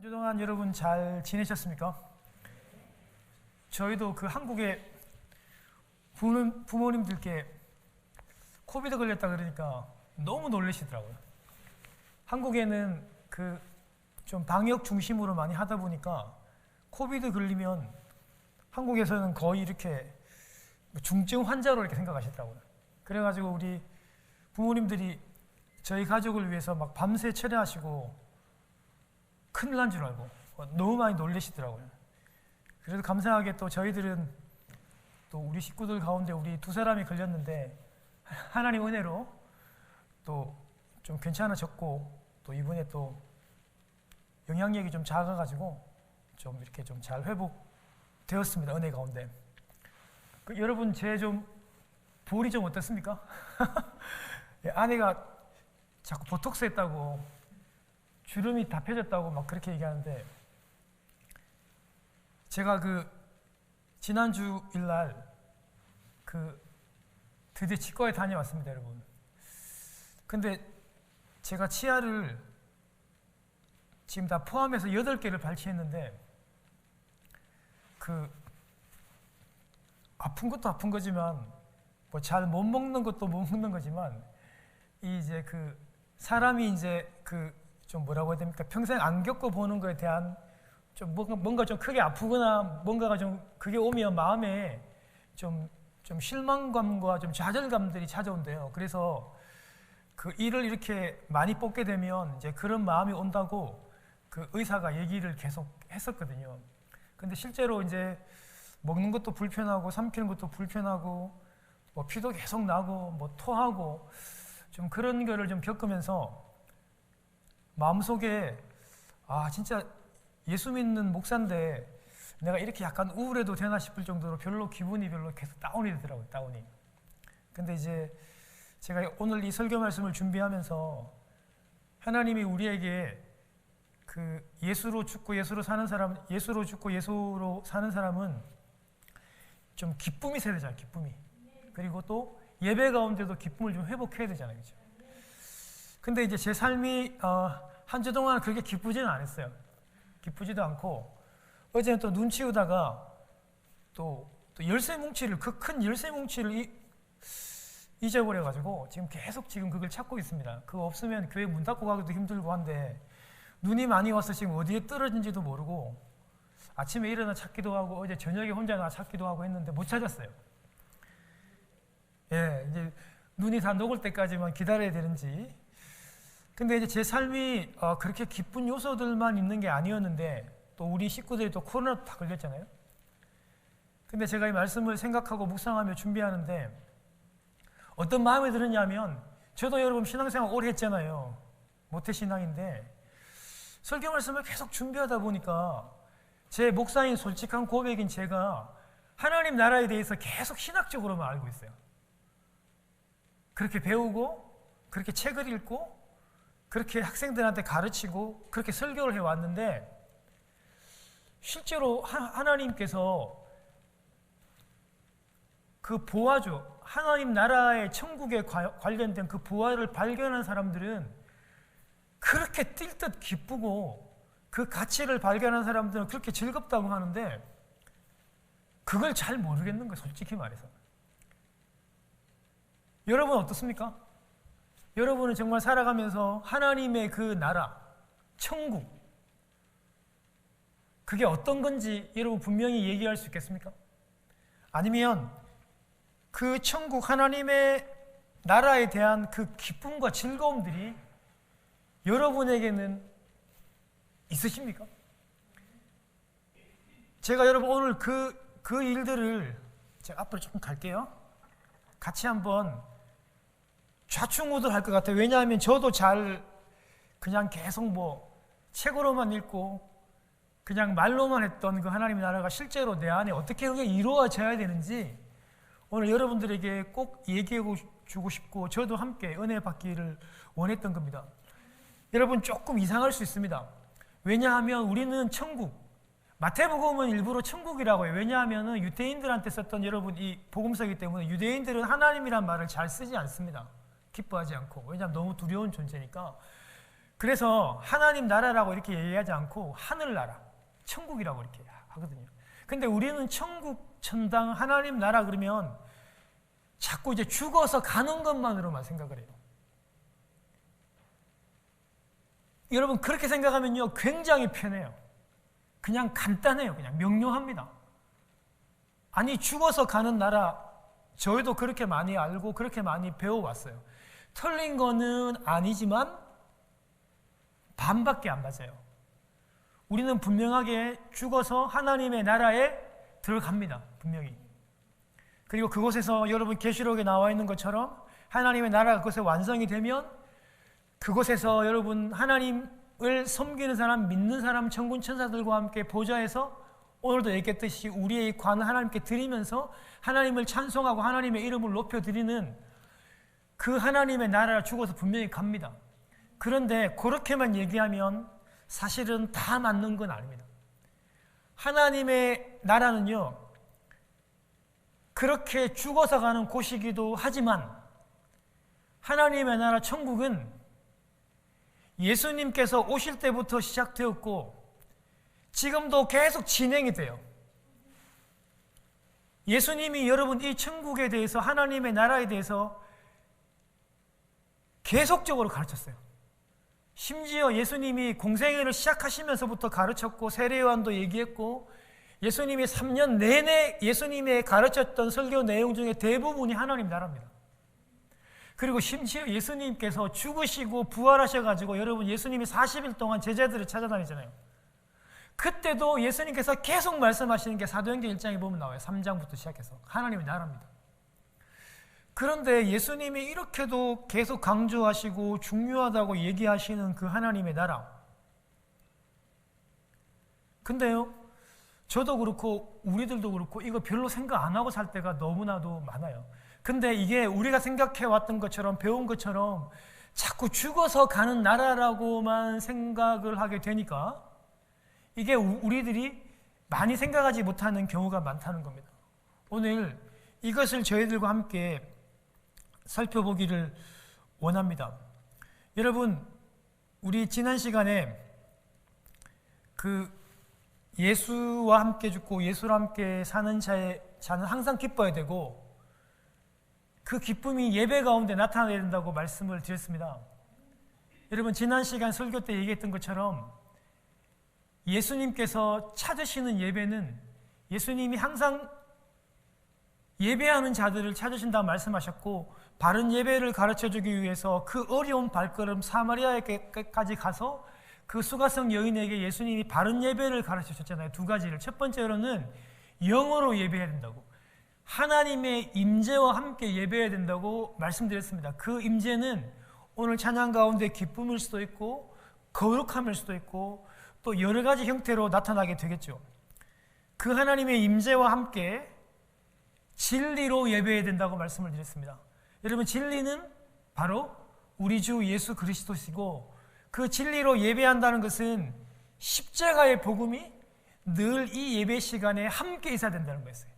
한 주 동안 여러분 잘 지내셨습니까? 저희도 그 한국의 부모님들께 코비드 걸렸다 그러니까 너무 놀라시더라고요. 한국에는 그 좀 방역 중심으로 많이 하다 보니까 코비드 걸리면 한국에서는 거의 이렇게 중증 환자로 이렇게 생각하시더라고요. 그래가지고 우리 부모님들이 저희 가족을 위해서 막 밤새 철야하시고 큰일 난 줄 알고 너무 많이 놀라시더라고요. 그래도 감사하게 또 저희들은 또 우리 식구들 가운데 우리 두 사람이 걸렸는데 하나님 은혜로 또 좀 괜찮아졌고 또 이번에 또 영향력이 좀 작아가지고 좀 이렇게 좀 잘 회복되었습니다. 은혜 가운데. 여러분 제 좀 볼이 좀 어떻습니까? 아내가 자꾸 보톡스 했다고 주름이 다 펴졌다고 막 그렇게 얘기하는데 제가 그 지난주 일날 드디어 치과에 다녀왔습니다, 여러분. 근데 제가 치아를 지금 다 포함해서 8개를 발치했는데 아픈 것도 아픈 거지만 뭐 잘 못 먹는 것도 못 먹는 거지만 이제 사람이 이제 좀 뭐라고 해야 됩니까? 평생 안 겪어보는 거에 대한 좀 뭔가 좀 크게 아프거나 뭔가가 좀 그게 오면 마음에 좀 실망감과 좀 좌절감들이 찾아온대요. 그래서 그 일을 이렇게 많이 뽑게 되면 이제 그런 마음이 온다고 그 의사가 얘기를 계속 했었거든요. 근데 실제로 이제 먹는 것도 불편하고 삼키는 것도 불편하고 뭐 피도 계속 나고 뭐 토하고 좀 그런 거를 좀 겪으면서 마음속에 진짜 예수 믿는 목사인데 내가 이렇게 약간 우울해도 되나 싶을 정도로 기분이 별로 계속 다운이 되더라고요. 다운이. 근데 이제 제가 오늘 이 설교 말씀을 준비하면서 하나님이 우리에게 예수로 죽고 예수로 사는 사람, 예수로 죽고 예수로 사는 사람은 좀 기쁨이 있어야 되잖아요. 기쁨이. 그리고 또 예배 가운데도 기쁨을 좀 회복해야 되잖아요. 그렇죠? 근데 이제 제 삶이 한 주 동안 그렇게 기쁘지는 않았어요. 기쁘지도 않고 어제는 또 눈 치우다가 또 열쇠 뭉치를 그 큰 열쇠 뭉치를 잊어버려가지고 지금 계속 그걸 찾고 있습니다. 그거 없으면 교회 문 닫고 가기도 힘들고 한데 눈이 많이 와서 지금 어디에 떨어진지도 모르고 아침에 일어나 찾기도 하고 어제 저녁에 혼자 나 찾기도 하고 했는데 못 찾았어요. 예, 이제 눈이 다 녹을 때까지만 기다려야 되는지. 근데 이제 제 삶이 그렇게 기쁜 요소들만 있는 게 아니었는데 또 우리 식구들이 또 코로나도 다 걸렸잖아요. 근데 제가 이 말씀을 생각하고 묵상하며 준비하는데 어떤 마음이 들었냐면 저도 여러분 신앙생활 오래 했잖아요. 모태신앙인데 설교 말씀을 계속 준비하다 보니까 제 목사인 솔직한 고백인 제가 하나님 나라에 대해서 계속 신학적으로만 알고 있어요. 그렇게 배우고 그렇게 책을 읽고 그렇게 학생들한테 가르치고 그렇게 설교를 해왔는데 실제로 하나님께서 그 보화죠. 하나님 나라의 천국에 관련된 그 보화를 발견한 사람들은 그렇게 뛸 듯 기쁘고 그 가치를 발견한 사람들은 그렇게 즐겁다고 하는데 그걸 잘 모르겠는 거예요. 솔직히 말해서. 여러분 어떻습니까? 여러분은 정말 살아가면서 하나님의 그 나라, 천국 그게 어떤 건지 여러분 분명히 얘기할 수 있겠습니까? 아니면 그 천국 하나님의 나라에 대한 그 기쁨과 즐거움들이 여러분에게는 있으십니까? 제가 여러분 오늘 그 일들을 제가 앞으로 조금 갈게요. 같이 한번 좌충우돌할 것 같아요. 왜냐하면 저도 그냥 계속 뭐 책으로만 읽고 그냥 말로만 했던 그 하나님의 나라가 실제로 내 안에 어떻게 그게 이루어져야 되는지 오늘 여러분들에게 꼭 얘기해 주고 싶고 저도 함께 은혜 받기를 원했던 겁니다. 여러분 조금 이상할 수 있습니다. 왜냐하면 우리는 천국, 마태복음은 일부러 천국이라고 해요. 왜냐하면 유대인들한테 썼던 여러분 이 복음서이기 때문에 유대인들은 하나님이란 말을 잘 쓰지 않습니다. 기뻐하지 않고. 왜냐하면 너무 두려운 존재니까. 그래서 하나님 나라라고 이렇게 얘기하지 않고 하늘나라, 천국이라고 이렇게 하거든요. 근데 우리는 천국, 천당, 하나님 나라 그러면 자꾸 이제 죽어서 가는 것만으로만 생각을 해요. 여러분 그렇게 생각하면요 굉장히 편해요. 그냥 간단해요. 그냥 명료합니다. 아니 죽어서 가는 나라 저희도 그렇게 많이 알고 그렇게 많이 배워왔어요. 틀린 거는 아니지만 반밖에 안 맞아요. 우리는 분명하게 죽어서 하나님의 나라에 들어갑니다. 분명히. 그리고 그곳에서 여러분 계시록에 나와 있는 것처럼 하나님의 나라가 그곳에 완성이 되면 그곳에서 여러분 하나님을 섬기는 사람, 믿는 사람, 천군 천사들과 함께 보좌에서 오늘도 얘기했듯이 우리의 관을 하나님께 드리면서 하나님을 찬송하고 하나님의 이름을 높여드리는 그 하나님의 나라를 죽어서 분명히 갑니다. 그런데 그렇게만 얘기하면 사실은 다 맞는 건 아닙니다. 하나님의 나라는요 그렇게 죽어서 가는 곳이기도 하지만 하나님의 나라 천국은 예수님께서 오실 때부터 시작되었고 지금도 계속 진행이 돼요. 예수님이 여러분 이 천국에 대해서 하나님의 나라에 대해서 계속적으로 가르쳤어요. 심지어 예수님이 공생애를 시작하시면서부터 가르쳤고 세례요한도 얘기했고 예수님이 3년 내내 예수님의 가르쳤던 설교 내용 중에 대부분이 하나님 나라입니다. 그리고 심지어 예수님께서 죽으시고 부활하셔가지고 여러분 예수님이 40일 동안 제자들을 찾아다니잖아요. 그때도 예수님께서 계속 말씀하시는 게 사도행전 1장에 보면 나와요. 3장부터 시작해서 하나님의 나라입니다. 그런데 예수님이 이렇게도 계속 강조하시고 중요하다고 얘기하시는 그 하나님의 나라, 근데요 저도 그렇고 우리들도 그렇고 이거 별로 생각 안 하고 살 때가 너무나도 많아요. 근데 이게 우리가 생각해왔던 것처럼 배운 것처럼 자꾸 죽어서 가는 나라라고만 생각을 하게 되니까 이게 우리들이 많이 생각하지 못하는 경우가 많다는 겁니다. 오늘 이것을 저희들과 함께 살펴보기를 원합니다. 여러분 우리 지난 시간에 그 예수와 함께 죽고 예수와 함께 사는 자는 항상 기뻐야 되고 그 기쁨이 예배 가운데 나타나야 된다고 말씀을 드렸습니다. 여러분 지난 시간 설교 때 얘기했던 것처럼 예수님께서 찾으시는 예배는 예수님이 항상 예배하는 자들을 찾으신다고 말씀하셨고 바른 예배를 가르쳐주기 위해서 그 어려운 발걸음 사마리아에까지 가서 그 수가성 여인에게 예수님이 바른 예배를 가르쳐줬잖아요. 두 가지를. 첫 번째로는 영어로 예배해야 된다고, 하나님의 임재와 함께 예배해야 된다고 말씀드렸습니다. 그 임재는 오늘 찬양 가운데 기쁨일 수도 있고 거룩함일 수도 있고 또 여러 가지 형태로 나타나게 되겠죠. 그 하나님의 임재와 함께 진리로 예배해야 된다고 말씀을 드렸습니다. 여러분 진리는 바로 우리 주 예수 그리스도시고 그 진리로 예배한다는 것은 십자가의 복음이 늘 이 예배 시간에 함께 있어야 된다는 거였어요.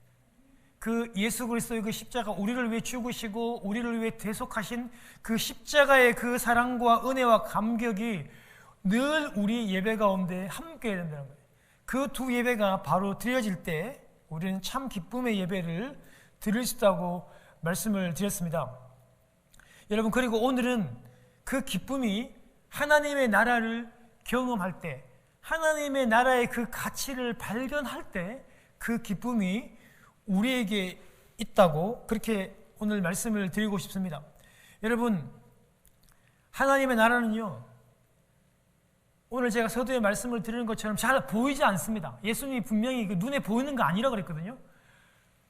그 예수 그리스도의 그 십자가, 우리를 위해 죽으시고 우리를 위해 대속하신 그 십자가의 그 사랑과 은혜와 감격이 늘 우리 예배 가운데 함께 해야 된다는 거예요. 그 두 예배가 바로 드려질 때 우리는 참 기쁨의 예배를 드릴 수 있다고 말씀을 드렸습니다. 여러분 그리고 오늘은 그 기쁨이 하나님의 나라를 경험할 때, 하나님의 나라의 그 가치를 발견할 때 그 기쁨이 우리에게 있다고 그렇게 오늘 말씀을 드리고 싶습니다. 여러분 하나님의 나라는요 오늘 제가 서두에 말씀을 드리는 것처럼 잘 보이지 않습니다. 예수님이 분명히 그 눈에 보이는 거 아니라고 그랬거든요.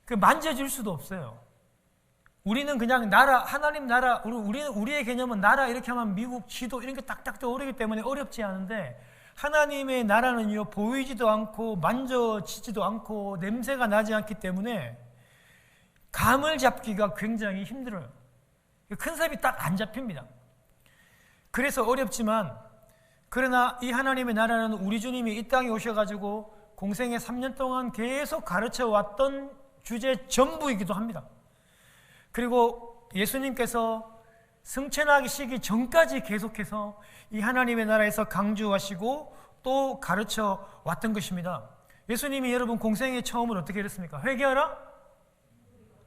그 만져질 수도 없어요. 우리는 그냥 나라, 하나님 나라, 우리의 개념은 나라 이렇게 하면 미국, 지도 이런 게 딱딱 떠오르기 때문에 어렵지 않은데 하나님의 나라는요 보이지도 않고 만져지지도 않고 냄새가 나지 않기 때문에 감을 잡기가 굉장히 힘들어요. 큰 삽이 딱 안 잡힙니다. 그래서 어렵지만 그러나 이 하나님의 나라는 우리 주님이 이 땅에 오셔가지고 공생애 3년 동안 계속 가르쳐 왔던 주제 전부이기도 합니다. 그리고 예수님께서 승천하시기 전까지 계속해서 이 하나님의 나라에서 강조하시고 또 가르쳐 왔던 것입니다. 예수님이 여러분 공생애 처음으로 어떻게 했습니까? 회개하라?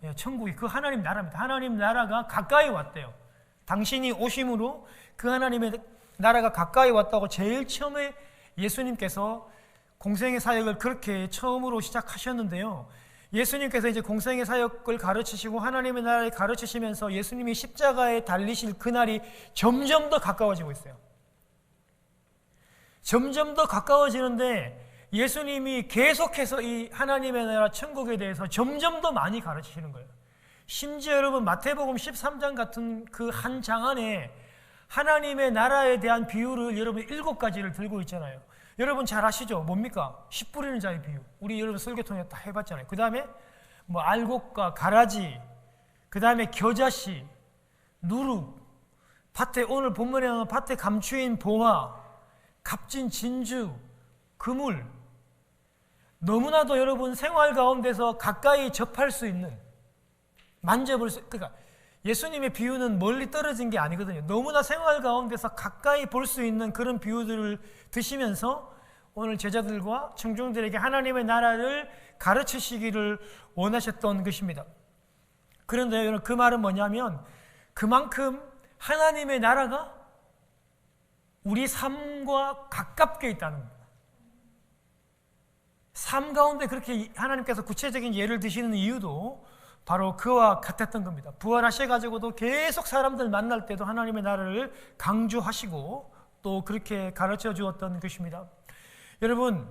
예, 천국이 그 하나님 나라입니다. 하나님 나라가 가까이 왔대요. 당신이 오심으로 그 하나님의 나라가 가까이 왔다고 제일 처음에 예수님께서 공생의 사역을 그렇게 처음으로 시작하셨는데요. 예수님께서 이제 공생의 사역을 가르치시고 하나님의 나라를 가르치시면서 예수님이 십자가에 달리실 그날이 점점 더 가까워지고 있어요. 점점 더 가까워지는데 예수님이 계속해서 이 하나님의 나라 천국에 대해서 점점 더 많이 가르치시는 거예요. 심지어 여러분 마태복음 13장 같은 그 한 장 안에 하나님의 나라에 대한 비유를 여러분 7가지를 들고 있잖아요. 여러분 잘 아시죠? 뭡니까? 씨 뿌리는 자의 비유. 우리 여러분 설교통에 다 해봤잖아요. 그 다음에 뭐 알곡과 가라지, 그 다음에 겨자씨, 누룩, 밭에 오늘 본문에 나오는 밭에 감추인 보화, 값진 진주, 그물, 너무나도 여러분 생활 가운데서 가까이 접할 수 있는, 만져볼 수, 그러니까 예수님의 비유는 멀리 떨어진 게 아니거든요. 너무나 생활 가운데서 가까이 볼 수 있는 그런 비유들을 드시면서 오늘 제자들과 청중들에게 하나님의 나라를 가르치시기를 원하셨던 것입니다. 그런데 여러분 그 말은 뭐냐면 그만큼 하나님의 나라가 우리 삶과 가깝게 있다는 겁니다. 삶 가운데 그렇게 하나님께서 구체적인 예를 드시는 이유도 바로 그와 같았던 겁니다. 부활하셔가지고도 계속 사람들 만날 때도 하나님의 나라를 강조하시고 또 그렇게 가르쳐 주었던 것입니다. 여러분,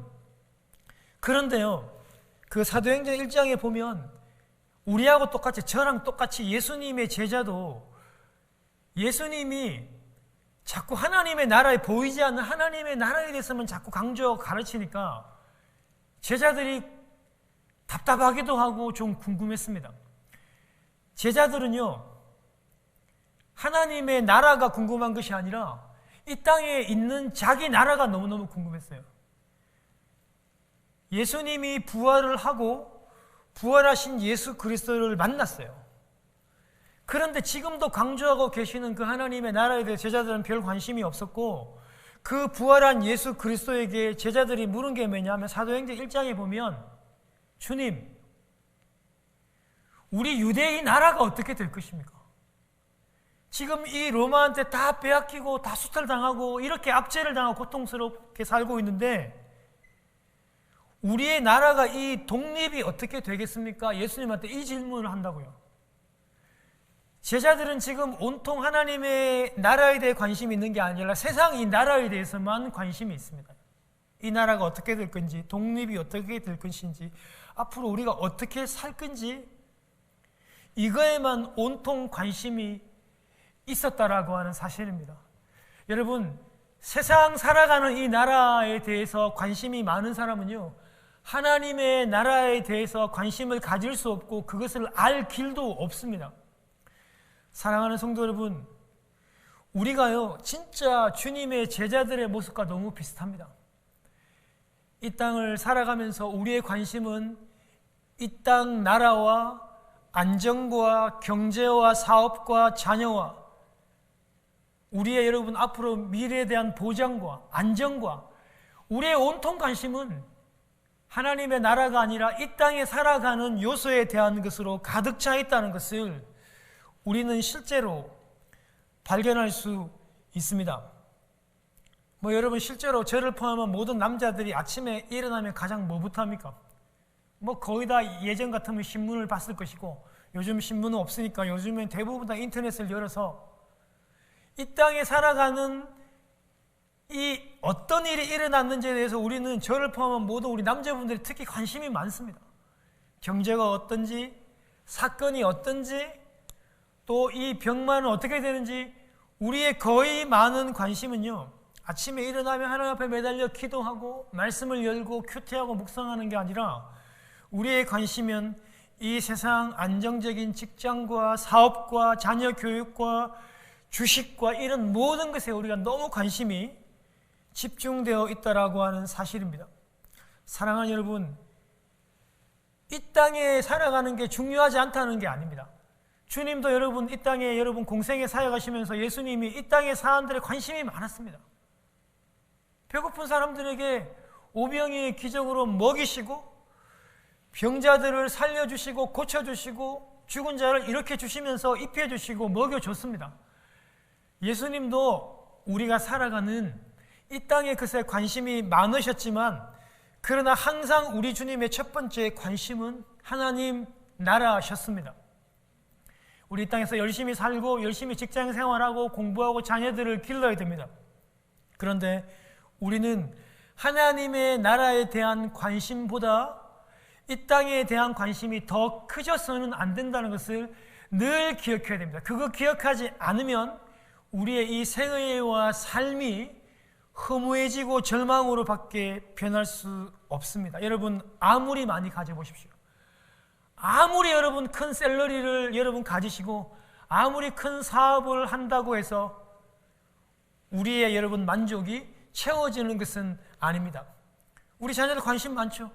그런데요, 그 사도행전 1장에 보면 우리하고 똑같이, 저랑 똑같이 예수님의 제자도 예수님이 자꾸 하나님의 나라에 보이지 않는 하나님의 나라에 대해서만 자꾸 강조하고 가르치니까 제자들이 답답하기도 하고 좀 궁금했습니다. 제자들은요, 하나님의 나라가 궁금한 것이 아니라 이 땅에 있는 자기 나라가 너무너무 궁금했어요. 예수님이 부활을 하고 부활하신 예수 그리스도를 만났어요. 그런데 지금도 강조하고 계시는 그 하나님의 나라에 대해 제자들은 별 관심이 없었고 그 부활한 예수 그리스도에게 제자들이 물은 게 뭐냐면 사도행전 1장에 보면 주님, 우리 유대인 나라가 어떻게 될 것입니까? 지금 이 로마한테 다 빼앗기고 다 수탈당하고 이렇게 압제를 당하고 고통스럽게 살고 있는데 우리의 나라가 이 독립이 어떻게 되겠습니까? 예수님한테 이 질문을 한다고요. 제자들은 지금 온통 하나님의 나라에 대해 관심이 있는 게 아니라 세상 이 나라에 대해서만 관심이 있습니다. 이 나라가 어떻게 될 건지, 독립이 어떻게 될 것인지, 앞으로 우리가 어떻게 살 건지 이거에만 온통 관심이 있었다라고 하는 사실입니다. 여러분, 세상 살아가는 이 나라에 대해서 관심이 많은 사람은요, 하나님의 나라에 대해서 관심을 가질 수 없고 그것을 알 길도 없습니다. 사랑하는 성도 여러분, 우리가요 진짜 주님의 제자들의 모습과 너무 비슷합니다. 이 땅을 살아가면서 우리의 관심은 이 땅 나라와 안정과 경제와 사업과 자녀와 우리의 여러분 앞으로 미래에 대한 보장과 안정과 우리의 온통 관심은 하나님의 나라가 아니라 이 땅에 살아가는 요소에 대한 것으로 가득 차 있다는 것을 우리는 실제로 발견할 수 있습니다. 뭐 여러분 실제로 저를 포함한 모든 남자들이 아침에 일어나면 가장 뭐부터 합니까? 뭐 거의 다 예전 같으면 신문을 봤을 것이고 요즘 신문은 없으니까 요즘엔 대부분 다 인터넷을 열어서 이 땅에 살아가는 이 어떤 일이 일어났는지에 대해서 우리는 저를 포함한 모든 우리 남자분들이 특히 관심이 많습니다. 경제가 어떤지, 사건이 어떤지, 또 이 병만은 어떻게 되는지 우리의 거의 많은 관심은요, 아침에 일어나면 하나님 앞에 매달려 기도하고 말씀을 열고 큐티하고 묵상하는 게 아니라 우리의 관심은 이 세상 안정적인 직장과 사업과 자녀 교육과 주식과 이런 모든 것에 우리가 너무 관심이 집중되어 있다라고 하는 사실입니다. 사랑하는 여러분, 이 땅에 살아가는 게 중요하지 않다는 게 아닙니다. 주님도 여러분 이 땅에 여러분 공생에 사역하시면서 예수님이 이 땅의 사람들의 관심이 많았습니다. 배고픈 사람들에게 오병이의 기적으로 먹이시고 병자들을 살려주시고 고쳐주시고 죽은 자를 일으켜 주시면서 입혀주시고 먹여줬습니다. 예수님도 우리가 살아가는 이 땅의 것에 관심이 많으셨지만 그러나 항상 우리 주님의 첫 번째 관심은 하나님 나라셨습니다. 우리 이 땅에서 열심히 살고 열심히 직장 생활하고 공부하고 자녀들을 길러야 됩니다. 그런데 우리는 하나님의 나라에 대한 관심보다 이 땅에 대한 관심이 더 커져서는 안 된다는 것을 늘 기억해야 됩니다. 그거 기억하지 않으면 우리의 이 생애와 삶이 허무해지고 절망으로 밖에 변할 수 없습니다. 여러분 아무리 많이 가져보십시오. 아무리 여러분 큰 샐러리를 여러분 가지시고 아무리 큰 사업을 한다고 해서 우리의 여러분 만족이 채워지는 것은 아닙니다. 우리 자녀들 관심 많죠.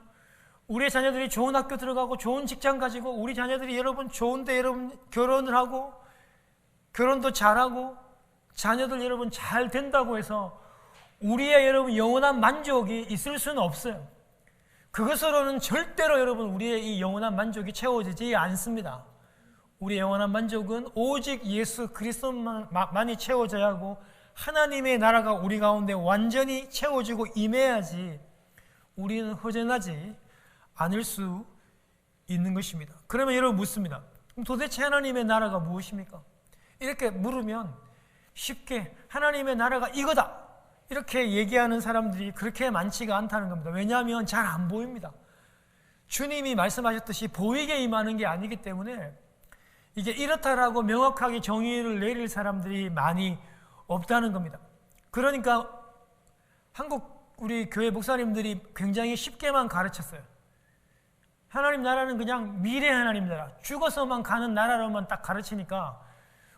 우리 자녀들이 좋은 학교 들어가고 좋은 직장 가지고 우리 자녀들이 여러분 좋은데 여러분 결혼을 하고 결혼도 잘하고 자녀들 여러분 잘 된다고 해서 우리의 여러분 영원한 만족이 있을 수는 없어요. 그것으로는 절대로 여러분 우리의 이 영원한 만족이 채워지지 않습니다. 우리의 영원한 만족은 오직 예수 그리스도만이 채워져야 하고 하나님의 나라가 우리 가운데 완전히 채워지고 임해야지 우리는 허전하지 않을 수 있는 것입니다. 그러면 여러분 묻습니다. 그럼 도대체 하나님의 나라가 무엇입니까? 이렇게 물으면 쉽게 하나님의 나라가 이거다 이렇게 얘기하는 사람들이 그렇게 많지가 않다는 겁니다. 왜냐하면 잘 안 보입니다. 주님이 말씀하셨듯이 보이게 임하는 게 아니기 때문에 이게 이렇다라고 명확하게 정의를 내릴 사람들이 많이 없다는 겁니다. 그러니까 한국 우리 교회 목사님들이 굉장히 쉽게만 가르쳤어요. 하나님 나라는 그냥 미래 하나님 나라, 죽어서만 가는 나라로만 딱 가르치니까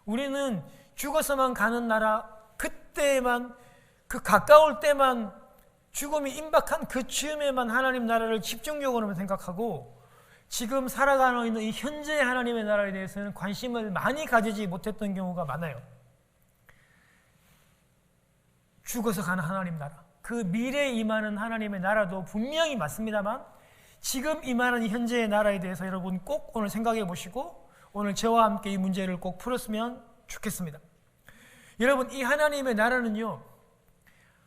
우리는 죽어서만 가는 나라, 그때만 그 가까울 때만 죽음이 임박한 그 즈음에만 하나님 나라를 집중적으로만 생각하고 지금 살아가고 있는 이 현재의 하나님의 나라에 대해서는 관심을 많이 가지지 못했던 경우가 많아요. 죽어서 가는 하나님 나라, 그 미래에 임하는 하나님의 나라도 분명히 맞습니다만 지금 임하는 현재의 나라에 대해서 여러분 꼭 오늘 생각해 보시고 오늘 저와 함께 이 문제를 꼭 풀었으면 좋겠습니다. 여러분 이 하나님의 나라는요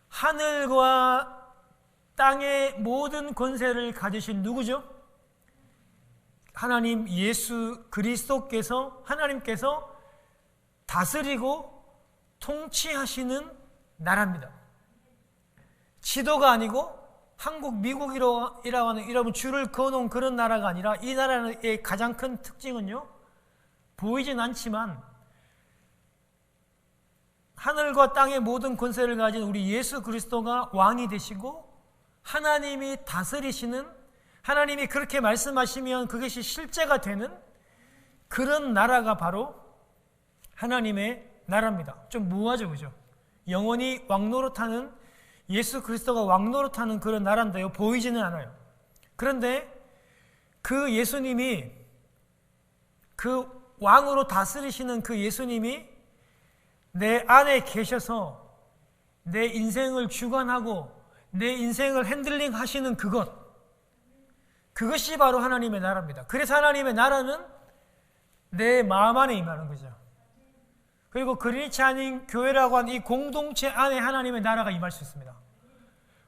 하늘과 땅의 모든 권세를 가지신 누구죠? 하나님 예수 그리스도께서 하나님께서 다스리고 통치하시는 나라입니다. 지도가 아니고 한국, 미국이라고 하는 여러분 줄을 그어놓은 그런 나라가 아니라 이 나라의 가장 큰 특징은요 보이진 않지만 하늘과 땅의 모든 권세를 가진 우리 예수 그리스도가 왕이 되시고 하나님이 다스리시는 하나님이 그렇게 말씀하시면 그것이 실제가 되는 그런 나라가 바로 하나님의 나라입니다. 좀 무하죠, 그죠? 영원히 왕노릇하는 예수 그리스도가 왕노릇하는 그런 나라인데요. 보이지는 않아요. 그런데 그 예수님이 그 왕으로 다스리시는 그 예수님이 내 안에 계셔서 내 인생을 주관하고 내 인생을 핸들링 하시는 그것이 바로 하나님의 나라입니다. 그래서 하나님의 나라는 내 마음 안에 임하는 거죠. 그리고 그리니치 한인 교회라고 하는 이 공동체 안에 하나님의 나라가 임할 수 있습니다.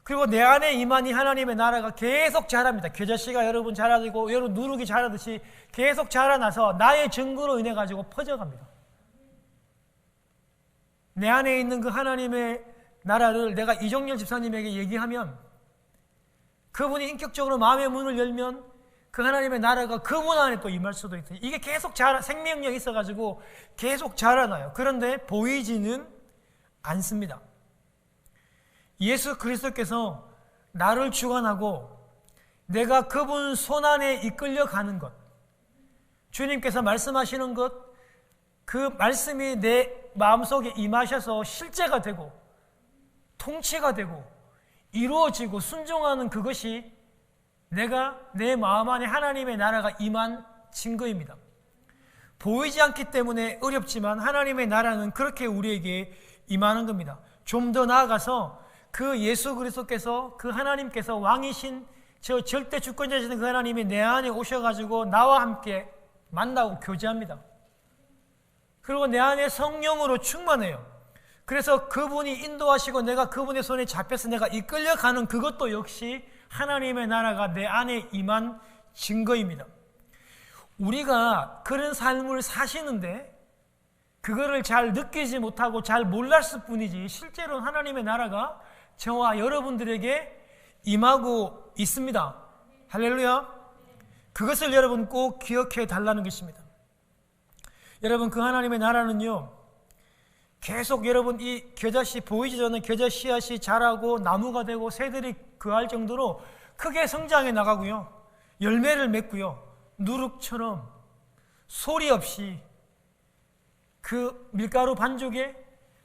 그리고 내 안에 임한 이 하나님의 나라가 계속 자랍니다. 겨자씨가 여러분 자라고 여러분 누룩이 자라듯이 계속 자라나서 나의 증거로 인해 가지고 퍼져갑니다. 내 안에 있는 그 하나님의 나라를 내가 이종렬 집사님에게 얘기하면 그분이 인격적으로 마음의 문을 열면 그 하나님의 나라가 그분 안에 또 임할 수도 있어요. 이게 계속 생명력이 있어가지고 계속 자라나요. 그런데 보이지는 않습니다. 예수 그리스도께서 나를 주관하고 내가 그분 손안에 이끌려가는 것, 주님께서 말씀하시는 것, 그 말씀이 내 마음속에 임하셔서 실제가 되고 통치가 되고 이루어지고 순종하는 그것이 내가 내 마음 안에 하나님의 나라가 임한 증거입니다. 보이지 않기 때문에 어렵지만 하나님의 나라는 그렇게 우리에게 임하는 겁니다. 좀 더 나아가서 그 예수 그리스도께서, 그 하나님께서 왕이신 저 절대 주권자이신 그 하나님이 내 안에 오셔가지고 나와 함께 만나고 교제합니다. 그리고 내 안에 성령으로 충만해요. 그래서 그분이 인도하시고 내가 그분의 손에 잡혀서 내가 이끌려가는 그것도 역시 하나님의 나라가 내 안에 임한 증거입니다. 우리가 그런 삶을 사시는데 그거를 잘 느끼지 못하고 잘 몰랐을 뿐이지 실제로는 하나님의 나라가 저와 여러분들에게 임하고 있습니다. 할렐루야. 그것을 여러분 꼭 기억해 달라는 것입니다. 여러분, 그 하나님의 나라는요, 계속 여러분 이 겨자씨, 보이지 않는 겨자 씨앗이 자라고 나무가 되고 새들이 거할 정도로 크게 성장해 나가고요, 열매를 맺고요, 누룩처럼 소리 없이 그 밀가루 반죽에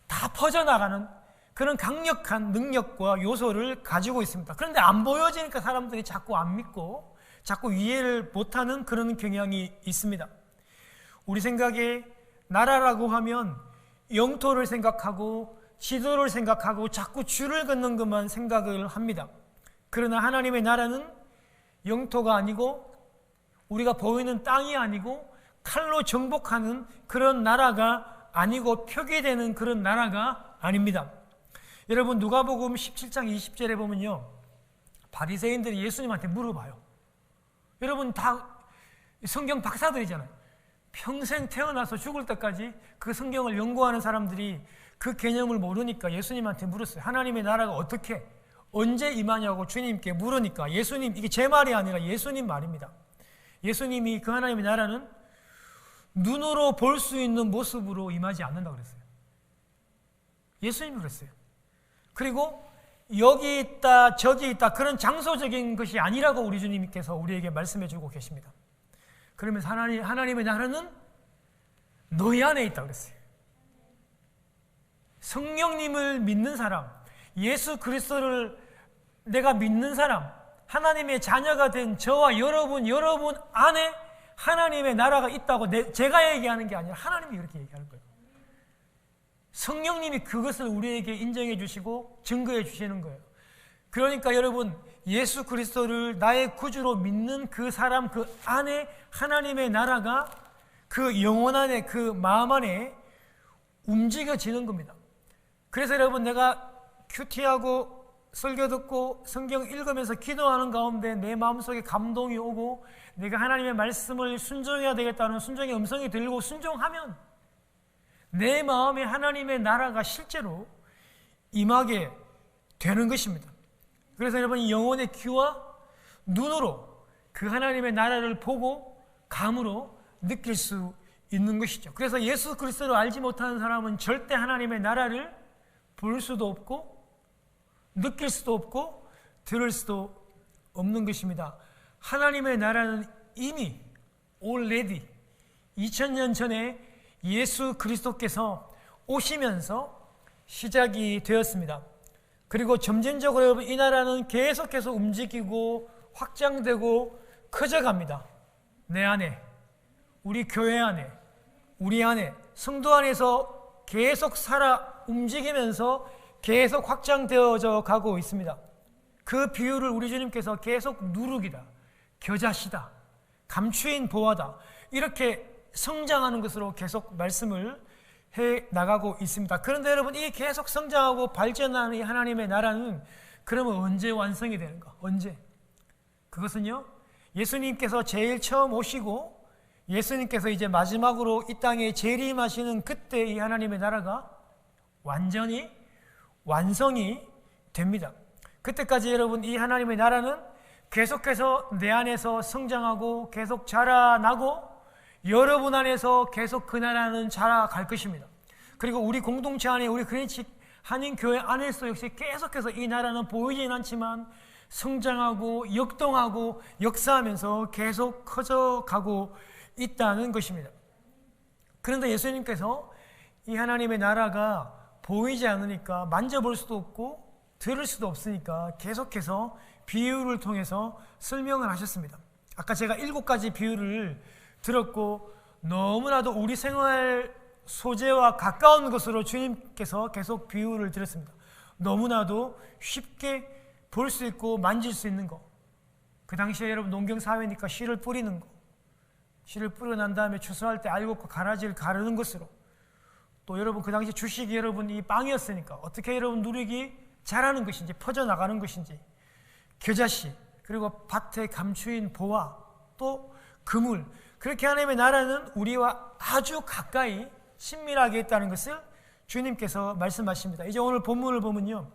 다 퍼져나가는 그런 강력한 능력과 요소를 가지고 있습니다. 그런데 안 보여지니까 사람들이 자꾸 안 믿고 자꾸 이해를 못하는 그런 경향이 있습니다. 우리 생각에 나라라고 하면 영토를 생각하고 지도를 생각하고 자꾸 줄을 긋는 것만 생각을 합니다. 그러나 하나님의 나라는 영토가 아니고 우리가 보이는 땅이 아니고 칼로 정복하는 그런 나라가 아니고 표기되는 그런 나라가 아닙니다. 여러분, 누가복음 17장 20절에 보면요, 바리새인들이 예수님한테 물어봐요. 여러분 다 성경 박사들이잖아요. 평생 태어나서 죽을 때까지 그 성경을 연구하는 사람들이 그 개념을 모르니까 예수님한테 물었어요. 하나님의 나라가 어떻게, 언제 임하냐고 주님께 물으니까 예수님, 이게 제 말이 아니라 예수님 말입니다. 예수님이 그 하나님의 나라는 눈으로 볼 수 있는 모습으로 임하지 않는다고 그랬어요. 예수님이 그랬어요. 그리고 여기 있다 저기 있다 그런 장소적인 것이 아니라고 우리 주님께서 우리에게 말씀해 주고 계십니다. 그러면서 하나님의 나라는 너희 안에 있다고 그랬어요. 성령님을 믿는 사람, 예수 그리스도를 내가 믿는 사람, 하나님의 자녀가 된 저와 여러분 안에 하나님의 나라가 있다고 제가 얘기하는 게 아니라 하나님이 그렇게 얘기하는 거예요. 성령님이 그것을 우리에게 인정해 주시고 증거해 주시는 거예요. 그러니까 여러분, 예수 그리스도를 나의 구주로 믿는 그 사람 그 안에 하나님의 나라가 그 영혼 안에, 그 마음 안에 움직여지는 겁니다. 그래서 여러분, 내가 큐티하고 설교 듣고 성경 읽으면서 기도하는 가운데 내 마음속에 감동이 오고 내가 하나님의 말씀을 순종해야 되겠다는 순종의 음성이 들리고 순종하면 내 마음에 하나님의 나라가 실제로 임하게 되는 것입니다. 그래서 여러분, 영혼의 귀와 눈으로 그 하나님의 나라를 보고 감으로 느낄 수 있는 것이죠. 그래서 예수 그리스도를 알지 못하는 사람은 절대 하나님의 나라를 볼 수도 없고 느낄 수도 없고 들을 수도 없는 것입니다. 하나님의 나라는 이미 already 2000년 전에 예수 그리스도께서 오시면서 시작이 되었습니다. 그리고 점진적으로 여러분, 이 나라는 계속해서 움직이고 확장되고 커져갑니다. 내 안에, 우리 교회 안에, 우리 안에, 성도 안에서 계속 살아 움직이면서 계속 확장되어져 가고 있습니다. 그 비유를 우리 주님께서 계속 누룩이다, 겨자씨다, 감추인 보화다, 이렇게 성장하는 것으로 계속 말씀을 해 나가고 있습니다. 그런데 여러분, 이 계속 성장하고 발전하는 이 하나님의 나라는 그러면 언제 완성이 되는가? 언제? 그것은요, 예수님께서 제일 처음 오시고 예수님께서 이제 마지막으로 이 땅에 재림하시는 그때 이 하나님의 나라가 완전히 완성이 됩니다. 그때까지 여러분, 이 하나님의 나라는 계속해서 내 안에서 성장하고 계속 자라나고 여러분 안에서 계속 그 나라는 자라갈 것입니다. 그리고 우리 공동체 안에, 우리 그린치 한인교회 안에서 역시 계속해서 이 나라는 보이진 않지만 성장하고 역동하고 역사하면서 계속 커져가고 있다는 것입니다. 그런데 예수님께서 이 하나님의 나라가 보이지 않으니까 만져볼 수도 없고 들을 수도 없으니까 계속해서 비유를 통해서 설명을 하셨습니다. 아까 제가 7가지 비유를 들었고 너무나도 우리 생활 소재와 가까운 것으로 주님께서 계속 비유를 드렸습니다. 너무나도 쉽게 볼 수 있고 만질 수 있는 거. 그 당시에 여러분 농경 사회니까 씨를 뿌리는 거. 씨를 뿌려 난 다음에 추수할 때 알곡과 가라지를 가르는 것으로, 또 여러분 그 당시 주식이 여러분 이 빵이었으니까 어떻게 여러분 누리기 자라는 것인지 퍼져나가는 것인지, 겨자씨, 그리고 밭에 감추인 보화, 또 그물, 그렇게 하나님의 나라는 우리와 아주 가까이 친밀하게 있다는 것을 주님께서 말씀하십니다. 이제 오늘 본문을 보면요,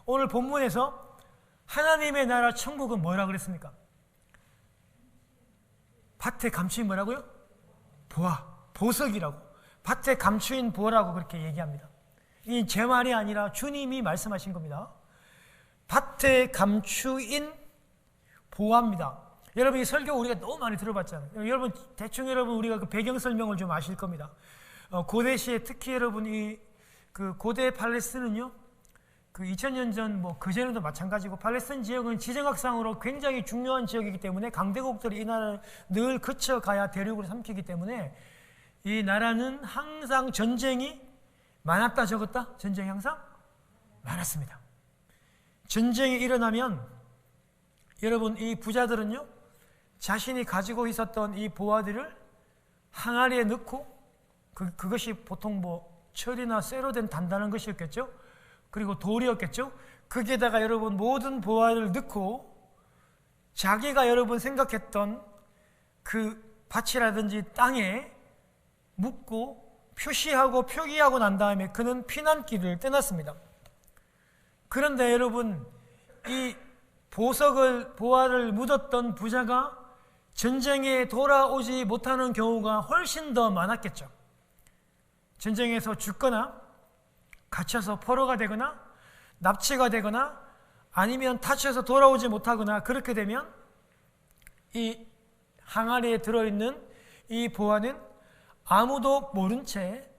오늘 본문에서 하나님의 나라 천국은 뭐라 그랬습니까? 밭에 감추인 뭐라고요? 보화, 보석이라고, 밭에 감추인 보화라고 그렇게 얘기합니다. 이 제 말이 아니라 주님이 말씀하신 겁니다. 밭에 감추인 보화입니다. 여러분 이 설교 우리가 너무 많이 들어봤잖아요. 여러분 대충 여러분 우리가 그 배경 설명을 좀 아실 겁니다. 고대 시에 특히 여러분 그 고대 팔레스틴은요, 그 2000년 전 뭐 그전에도 마찬가지고 팔레스틴 지역은 지정학상으로 굉장히 중요한 지역이기 때문에 강대국들이 이 나라를 늘 거쳐가야 대륙으로 삼키기 때문에 이 나라는 항상 전쟁이 많았다 적었다? 전쟁이 항상 많았습니다. 전쟁이 일어나면 여러분 이 부자들은요, 자신이 가지고 있었던 이 보화들을 항아리에 넣고, 그것이 보통 뭐 철이나 쇠로 된 단단한 것이었겠죠. 그리고 돌이었겠죠. 거기에다가 여러분 모든 보화를 넣고 자기가 여러분 생각했던 그 밭이라든지 땅에 묻고 표시하고 표기하고 난 다음에 그는 피난길을 떠났습니다. 그런데 여러분 이 보화를 묻었던 부자가 전쟁에 돌아오지 못하는 경우가 훨씬 더 많았겠죠. 전쟁에서 죽거나 갇혀서 포로가 되거나 납치가 되거나 아니면 다쳐서 돌아오지 못하거나, 그렇게 되면 이 항아리에 들어있는 이 보화는 아무도 모른 채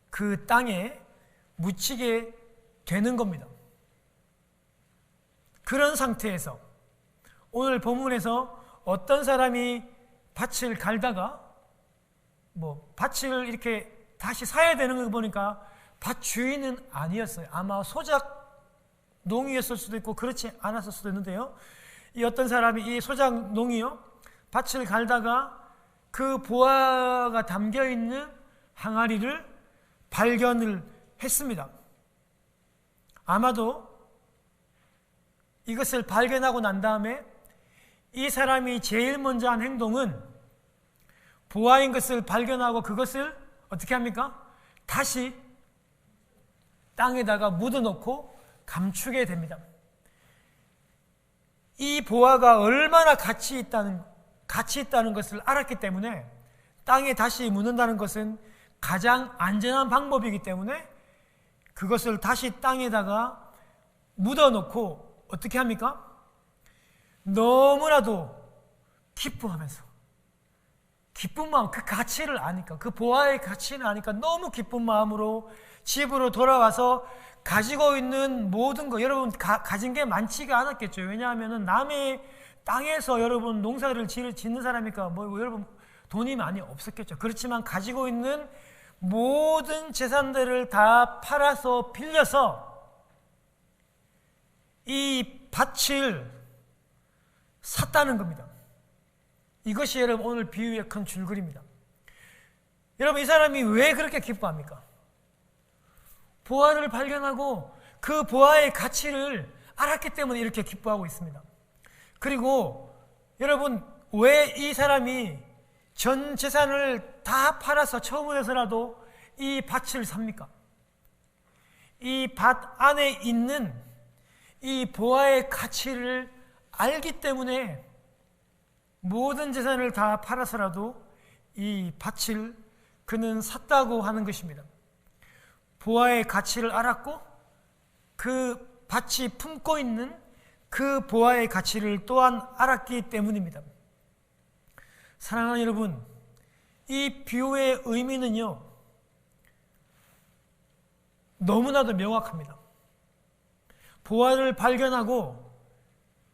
그 땅에 묻히게 되는 겁니다. 그런 상태에서 오늘 본문에서 어떤 사람이 밭을 갈다가 뭐 밭을 이렇게 다시 사야 되는 거 보니까 밭 주인은 아니었어요. 아마 소작 농이었을 수도 있고 그렇지 않았을 수도 있는데요, 이 어떤 사람이 이 소작 농이요, 밭을 갈다가 그 보화가 담겨있는 항아리를 발견을 했습니다. 아마도 이것을 발견하고 난 다음에 이 사람이 제일 먼저 한 행동은 보화인 것을 발견하고 그것을 어떻게 합니까? 다시 땅에다가 묻어놓고 감추게 됩니다. 이 보화가 얼마나 가치 있다는 것을 알았기 때문에 땅에 다시 묻는다는 것은 가장 안전한 방법이기 때문에 그것을 다시 땅에다가 묻어놓고 어떻게 합니까? 너무나도 기뻐하면서, 기쁜 마음, 그 가치를 아니까, 그 보화의 가치를 아니까 너무 기쁜 마음으로 집으로 돌아와서 가지고 있는 모든 거, 여러분 가진 게 많지가 않았겠죠. 왜냐하면 남의 땅에서 여러분 농사를 짓는 사람이니까 뭐 여러분 돈이 많이 없었겠죠. 그렇지만 가지고 있는 모든 재산들을 다 팔아서 빌려서 이 밭을 샀다는 겁니다. 이것이 여러분 오늘 비유의 큰 줄거리입니다. 여러분 이 사람이 왜 그렇게 기뻐합니까? 보화를 발견하고 그 보화의 가치를 알았기 때문에 이렇게 기뻐하고 있습니다. 그리고 여러분 왜 이 사람이 전 재산을 다 팔아서 처분해서라도 이 밭을 삽니까? 이 밭 안에 있는 이 보화의 가치를 알기 때문에 모든 재산을 다 팔아서라도 이 밭을 그는 샀다고 하는 것입니다. 보화의 가치를 알았고 그 밭이 품고 있는 그 보화의 가치를 또한 알았기 때문입니다. 사랑하는 여러분, 이 비유의 의미는요, 너무나도 명확합니다. 보화를 발견하고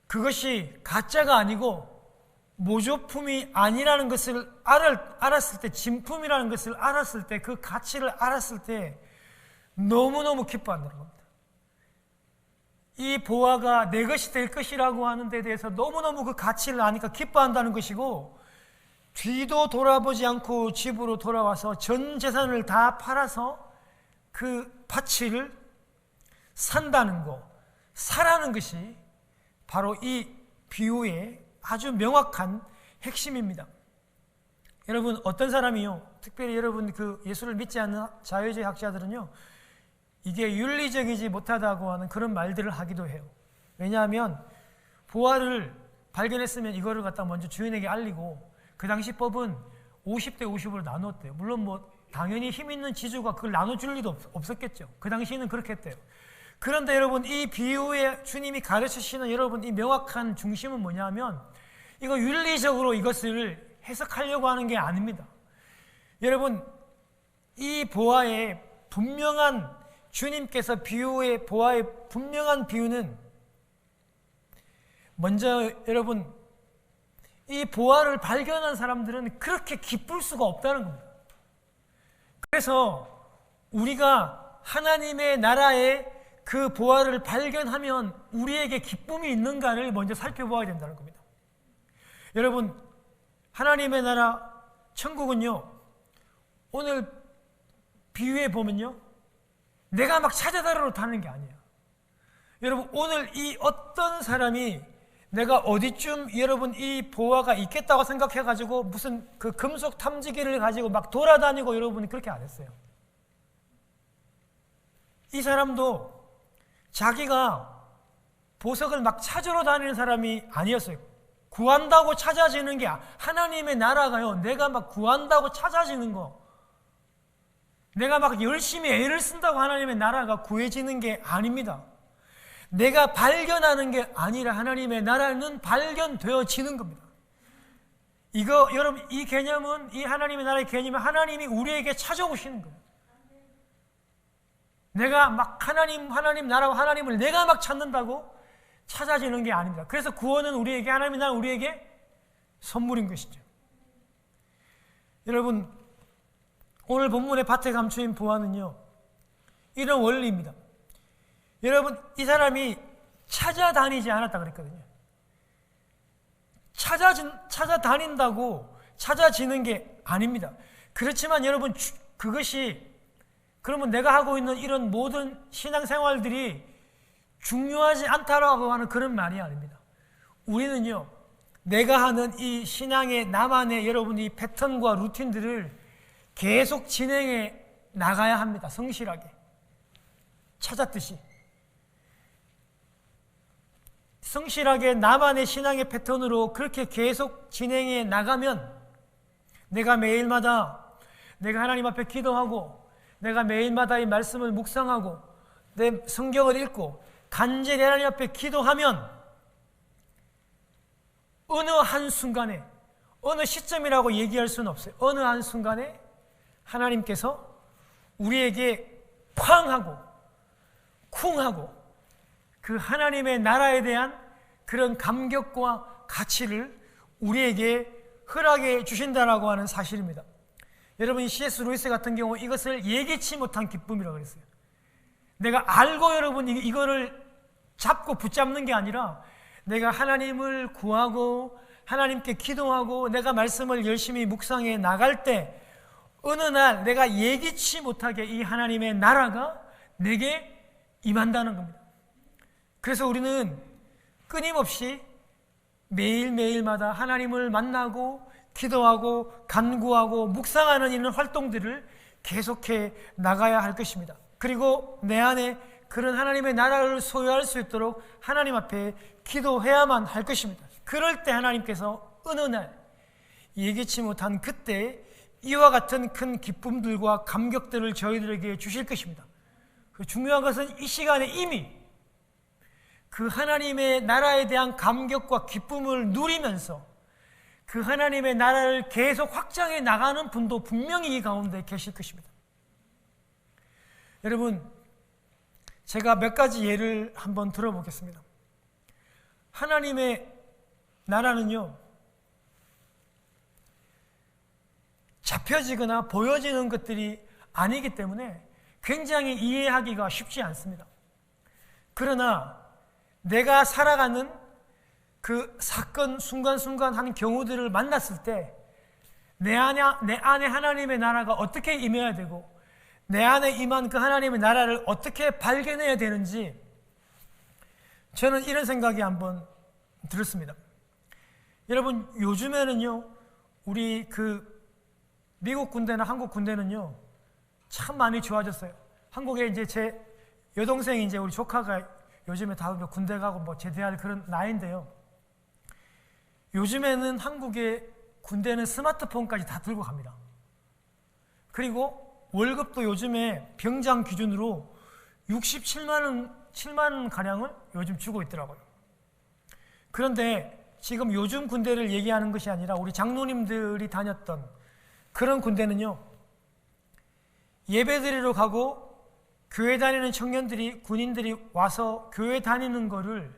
그것이 가짜가 아니고 모조품이 아니라는 것을 알았을 때, 진품이라는 것을 알았을 때, 그 가치를 알았을 때 너무너무 기뻐한다는 겁니다. 이 보화가 내 것이 될 것이라고 하는 데 대해서 너무너무 그 가치를 아니까 기뻐한다는 것이고, 뒤도 돌아보지 않고 집으로 돌아와서 전 재산을 다 팔아서 그 가치를 산다는 거, 사라는 것이 바로 이 비유의 아주 명확한 핵심입니다. 여러분, 어떤 사람이요, 특별히 여러분 그 예수를 믿지 않는 자유주의 학자들은요, 이게 윤리적이지 못하다고 하는 그런 말들을 하기도 해요. 왜냐하면 보화를 발견했으면 이거를 갖다 먼저 주인에게 알리고, 그 당시 법은 50대 50으로 나눴대요. 물론 뭐 당연히 힘 있는 지주가 그걸 나눠줄 리도 없었겠죠. 그 당시에는 그렇게 했대요. 그런데 여러분, 이 비유에 주님이 가르치시는 여러분 이 명확한 중심은 뭐냐면, 이거 윤리적으로 이것을 해석하려고 하는 게 아닙니다. 여러분, 이 보화의 분명한, 주님께서 비유의 보화의 분명한 비유는, 먼저 여러분, 이 보화를 발견한 사람들은 그렇게 기쁠 수가 없다는 겁니다. 그래서 우리가 하나님의 나라의 그 보화를 발견하면 우리에게 기쁨이 있는가를 먼저 살펴보아야 된다는 겁니다. 여러분, 하나님의 나라 천국은요, 오늘 비유에 보면요, 내가 막 찾아다니러 다니는 게 아니에요. 여러분, 오늘 이 어떤 사람이 내가 어디쯤 여러분 이 보화가 있겠다고 생각해가지고 무슨 그 금속 탐지기를 가지고 막 돌아다니고 여러분이 그렇게 안 했어요. 이 사람도 자기가 보석을 막 찾으러 다니는 사람이 아니었어요. 구한다고 찾아지는 게, 하나님의 나라가요, 내가 막 구한다고 찾아지는 거, 내가 막 열심히 애를 쓴다고 하나님의 나라가 구해지는 게 아닙니다. 내가 발견하는 게 아니라 하나님의 나라는 발견되어지는 겁니다. 이거 여러분, 이 개념은, 이 하나님의 나라의 개념은 하나님이 우리에게 찾아오시는 거예요. 내가 막 하나님 나라와 하나님을 내가 막 찾는다고 찾아지는 게 아닙니다. 그래서 구원은 우리에게, 하나님의 나라는 우리에게 선물인 것이죠. 여러분, 오늘 본문의 밭에 감추인 보화는요, 이런 원리입니다. 여러분, 이 사람이 찾아다니지 않았다 그랬거든요. 찾아다닌다고 찾아지는 게 아닙니다. 그렇지만 여러분, 그것이, 그러면 내가 하고 있는 이런 모든 신앙생활들이 중요하지 않다라고 하는 그런 말이 아닙니다. 우리는요, 내가 하는 이 신앙의 나만의 여러분 이 패턴과 루틴들을 계속 진행해 나가야 합니다. 성실하게. 찾았듯이. 성실하게 나만의 신앙의 패턴으로 그렇게 계속 진행해 나가면, 내가 매일마다 내가 하나님 앞에 기도하고, 내가 매일마다 이 말씀을 묵상하고, 내 성경을 읽고 간절히 하나님 앞에 기도하면, 어느 한순간에, 어느 시점이라고 얘기할 수는 없어요. 어느 한순간에 하나님께서 우리에게 쾅 하고 쿵 하고 그 하나님의 나라에 대한 그런 감격과 가치를 우리에게 허락해 주신다라고 하는 사실입니다. 여러분, 이 C.S. 루이스 같은 경우 이것을 예기치 못한 기쁨이라고 그랬어요. 내가 알고 여러분 이거를 잡고 붙잡는 게 아니라, 내가 하나님을 구하고 하나님께 기도하고 내가 말씀을 열심히 묵상해 나갈 때 어느 날 내가 예기치 못하게 이 하나님의 나라가 내게 임한다는 겁니다. 그래서 우리는 끊임없이 매일매일마다 하나님을 만나고 기도하고 간구하고 묵상하는 이런 활동들을 계속해 나가야 할 것입니다. 그리고 내 안에 그런 하나님의 나라를 소유할 수 있도록 하나님 앞에 기도해야만 할 것입니다. 그럴 때 하나님께서 어느 날 예기치 못한 그때 이와 같은 큰 기쁨들과 감격들을 저희들에게 주실 것입니다. 중요한 것은 이 시간에 이미 그 하나님의 나라에 대한 감격과 기쁨을 누리면서 그 하나님의 나라를 계속 확장해 나가는 분도 분명히 이 가운데 계실 것입니다. 여러분, 제가 몇 가지 예를 한번 들어보겠습니다. 하나님의 나라는요, 잡혀지거나 보여지는 것들이 아니기 때문에 굉장히 이해하기가 쉽지 않습니다. 그러나 내가 살아가는 그 사건 순간순간 하는 경우들을 만났을 때 내 안에 하나님의 나라가 어떻게 임해야 되고 내 안에 임한 그 하나님의 나라를 어떻게 발견해야 되는지 저는 이런 생각이 한번 들었습니다. 여러분, 요즘에는요, 우리 미국 군대나 한국 군대는요, 참 많이 좋아졌어요. 한국에 이제 제 여동생이 이제 우리 조카가 요즘에 다 군대 가고 뭐 제대할 그런 나이인데요. 요즘에는 한국의 군대는 스마트폰까지 다 들고 갑니다. 그리고 월급도 요즘에 병장 기준으로 67만 원 가량을 요즘 주고 있더라고요. 그런데 지금 요즘 군대를 얘기하는 것이 아니라 우리 장로님들이 다녔던 그런 군대는요, 예배드리러 가고 교회 다니는 청년들이, 군인들이 와서 교회 다니는 거를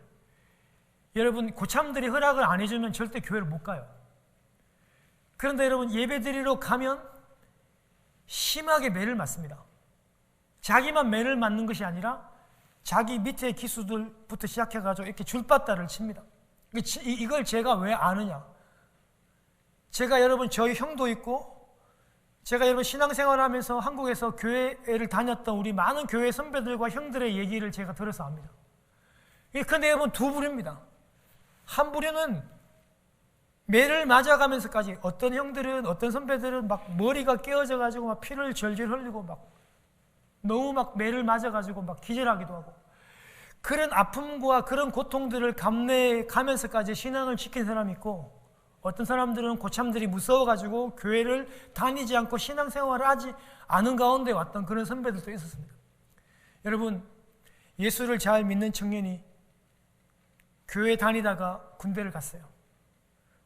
여러분 고참들이 허락을 안 해주면 절대 교회를 못 가요. 그런데 여러분, 예배드리러 가면 심하게 매를 맞습니다. 자기만 매를 맞는 것이 아니라 자기 밑에 기수들부터 시작해가지고 이렇게 줄바따를 칩니다. 이걸 제가 왜 아느냐? 제가 여러분 저희 형도 있고 제가 여러분 신앙생활을 하면서 한국에서 교회를 다녔던 우리 많은 교회 선배들과 형들의 얘기를 제가 들어서 압니다. 그런데 여러분 두 부류입니다. 한 부류는 매를 맞아가면서까지 어떤 형들은, 어떤 선배들은 막 머리가 깨어져가지고 막 피를 절절 흘리고 막 너무 막 매를 맞아가지고 막 기절하기도 하고 그런 아픔과 그런 고통들을 감내해 가면서까지 신앙을 지킨 사람이 있고 어떤 사람들은 고참들이 무서워가지고 교회를 다니지 않고 신앙생활을 하지 않은 가운데 왔던 그런 선배들도 있었습니다. 여러분, 예수를 잘 믿는 청년이 교회 다니다가 군대를 갔어요.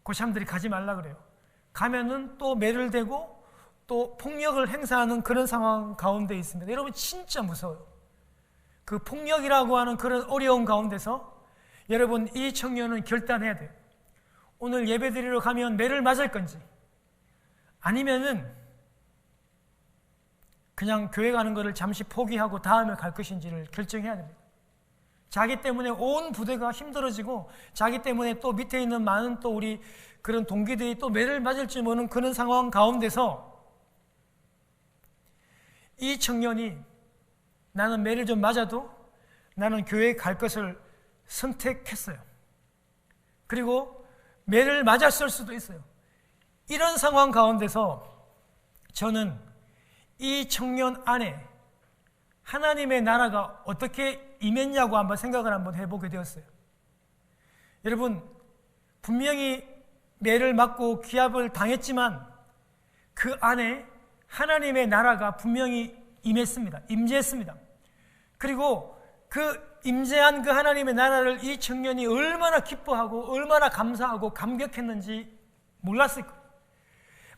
고참들이 가지 말라 그래요. 가면은 또 매를 대고 또 폭력을 행사하는 그런 상황 가운데 있습니다. 여러분 진짜 무서워요. 그 폭력이라고 하는 그런 어려운 가운데서 여러분 이 청년은 결단해야 돼요. 오늘 예배드리러 가면 매를 맞을 건지 아니면은 그냥 교회 가는 것을 잠시 포기하고 다음에 갈 것인지를 결정해야 됩니다. 자기 때문에 온 부대가 힘들어지고 자기 때문에 또 밑에 있는 많은 또 우리 그런 동기들이 또 매를 맞을지 모르는 그런 상황 가운데서 이 청년이 나는 매를 좀 맞아도 나는 교회에 갈 것을 선택했어요. 그리고 매를 맞았을 수도 있어요. 이런 상황 가운데서 저는 이 청년 안에 하나님의 나라가 어떻게 임했냐고 한번 생각을 한번 해보게 되었어요. 여러분, 분명히 매를 맞고 기압을 당했지만 그 안에 하나님의 나라가 분명히 임재했습니다. 그리고 그 임재한 그 하나님의 나라를 이 청년이 얼마나 기뻐하고 얼마나 감사하고 감격했는지 몰랐을 거예요.